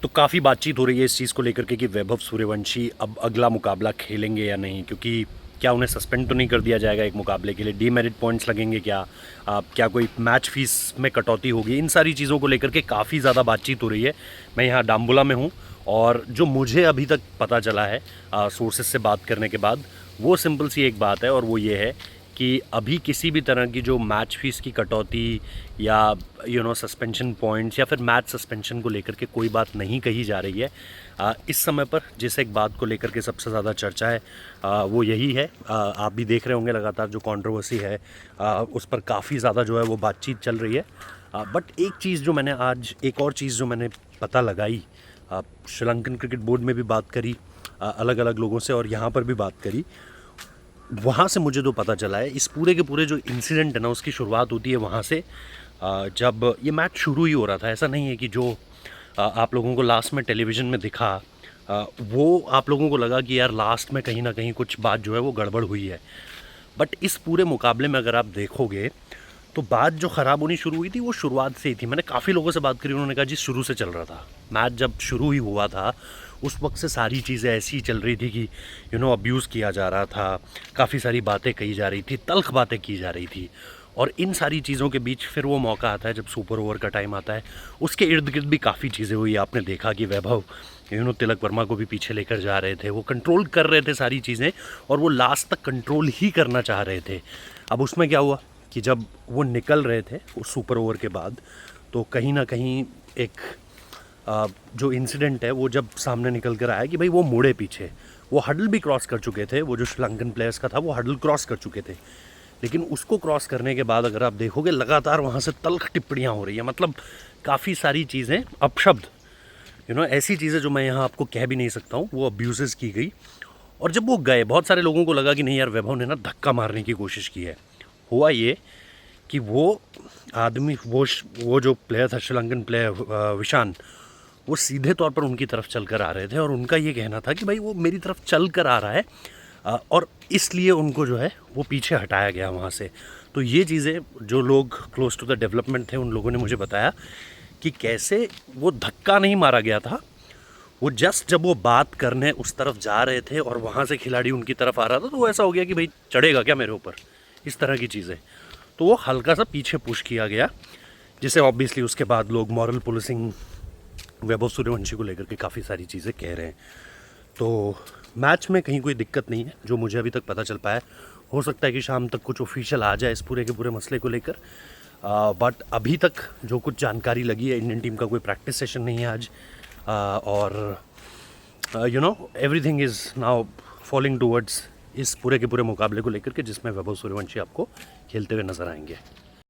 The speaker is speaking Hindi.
तो काफ़ी बातचीत हो रही है इस चीज़ को लेकर के कि वैभव सूर्यवंशी अब अगला मुकाबला खेलेंगे या नहीं, क्योंकि क्या उन्हें सस्पेंड तो नहीं कर दिया जाएगा एक मुकाबले के लिए, डीमेरिट पॉइंट्स लगेंगे क्या, क्या कोई मैच फीस में कटौती होगी, इन सारी चीज़ों को लेकर के काफ़ी ज़्यादा बातचीत हो रही है। मैं यहाँ डाम्बुला में हूँ और जो मुझे अभी तक पता चला है सोर्सेज से बात करने के बाद, वो सिंपल सी एक बात है और वो ये है कि अभी किसी भी तरह की जो मैच फीस की कटौती या सस्पेंशन पॉइंट्स या फिर मैच सस्पेंशन को लेकर के कोई बात नहीं कही जा रही है। इस समय पर जिस एक बात को लेकर के सबसे ज़्यादा चर्चा है वो यही है। आप भी देख रहे होंगे लगातार जो कंट्रोवर्सी है उस पर काफ़ी ज़्यादा जो है वो बातचीत चल रही है। बट एक चीज़ जो मैंने आज एक और चीज़ जो मैंने पता लगाई, श्रीलंकन क्रिकेट बोर्ड में भी बात करी अलग अलग लोगों से और यहाँ पर भी बात करी, वहाँ से मुझे जो पता चला है इस पूरे के पूरे जो इंसिडेंट है ना उसकी शुरुआत होती है वहाँ से जब ये मैच शुरू ही हो रहा था। ऐसा नहीं है कि जो आप लोगों को लास्ट में टेलीविज़न में दिखा वो आप लोगों को लगा कि यार लास्ट में कहीं ना कहीं कुछ बात जो है वो गड़बड़ हुई है। बट इस पूरे मुकाबले में अगर आप देखोगे तो बात जो ख़राब होनी शुरू हुई थी वो शुरुआत से ही थी। मैंने काफ़ी लोगों से बात करी, उन्होंने कहा जी शुरू से चल रहा था, मैच जब शुरू ही हुआ था उस वक्त से सारी चीज़ें ऐसी ही चल रही थी कि अब्यूज़ किया जा रहा था, काफ़ी सारी बातें कही जा रही थी, तल्ख बातें की जा रही थी। और इन सारी चीज़ों के बीच फिर वो मौका आता है जब सुपर ओवर का टाइम आता है, उसके इर्द गिर्द भी काफ़ी चीज़ें हुई। आपने देखा कि वैभव तिलक वर्मा को भी पीछे लेकर जा रहे थे, वो कंट्रोल कर रहे थे सारी चीज़ें और वो लास्ट तक कंट्रोल ही करना चाह रहे थे। अब उसमें क्या हुआ कि जब वो निकल रहे थे उस सुपर ओवर के बाद, तो कहीं ना कहीं एक जो इंसिडेंट है वो जब सामने निकल कर आया कि भाई वो मुड़े पीछे, वो हडल भी क्रॉस कर चुके थे, वो जो श्रीलंकन प्लेयर्स का था वो हडल क्रॉस कर चुके थे, लेकिन उसको क्रॉस करने के बाद अगर आप देखोगे लगातार वहाँ से तल्ख टिप्पणियाँ हो रही हैं, मतलब काफ़ी सारी चीज़ें अपशब्द ऐसी चीज़ें जो मैं यहाँ आपको कह भी नहीं सकता हूँ, वो अब्यूज़ की गई। और जब वो गए बहुत सारे लोगों को लगा कि नहीं यार वैभव ने ना धक्का मारने की कोशिश की है। हुआ ये कि वो आदमी वो जो प्लेयर था श्रीलंकन प्लेयर विशान, वो सीधे तौर पर उनकी तरफ चल कर आ रहे थे और उनका ये कहना था कि भाई वो मेरी तरफ चल कर आ रहा है और इसलिए उनको जो है वो पीछे हटाया गया वहाँ से। तो ये चीज़ें जो लोग क्लोज टू द डेवलपमेंट थे उन लोगों ने मुझे बताया कि कैसे वो धक्का नहीं मारा गया था, वो जस्ट जब वो बात करने उस तरफ जा रहे थे और वहाँ से खिलाड़ी उनकी तरफ आ रहा था तो वो ऐसा हो गया कि भाई चढ़ेगा क्या मेरे ऊपर, इस तरह की चीज़ें। तो वो हल्का सा पीछे पुश किया गया, जिसे ऑब्वियसली उसके बाद लोग मॉरल पुलिसिंग वैभव सूर्यवंशी को लेकर के काफ़ी सारी चीज़ें कह रहे हैं। तो मैच में कहीं कोई दिक्कत नहीं है जो मुझे अभी तक पता चल पाया। हो सकता है कि शाम तक कुछ ऑफिशियल आ जाए इस पूरे के पूरे मसले को लेकर, बट अभी तक जो कुछ जानकारी लगी है इंडियन टीम का कोई प्रैक्टिस सेशन नहीं है आज और everything is now falling towards इस पूरे के पूरे मुकाबले को लेकर के जिसमें वैभव सूर्यवंशी आपको खेलते हुए नजर आएंगे।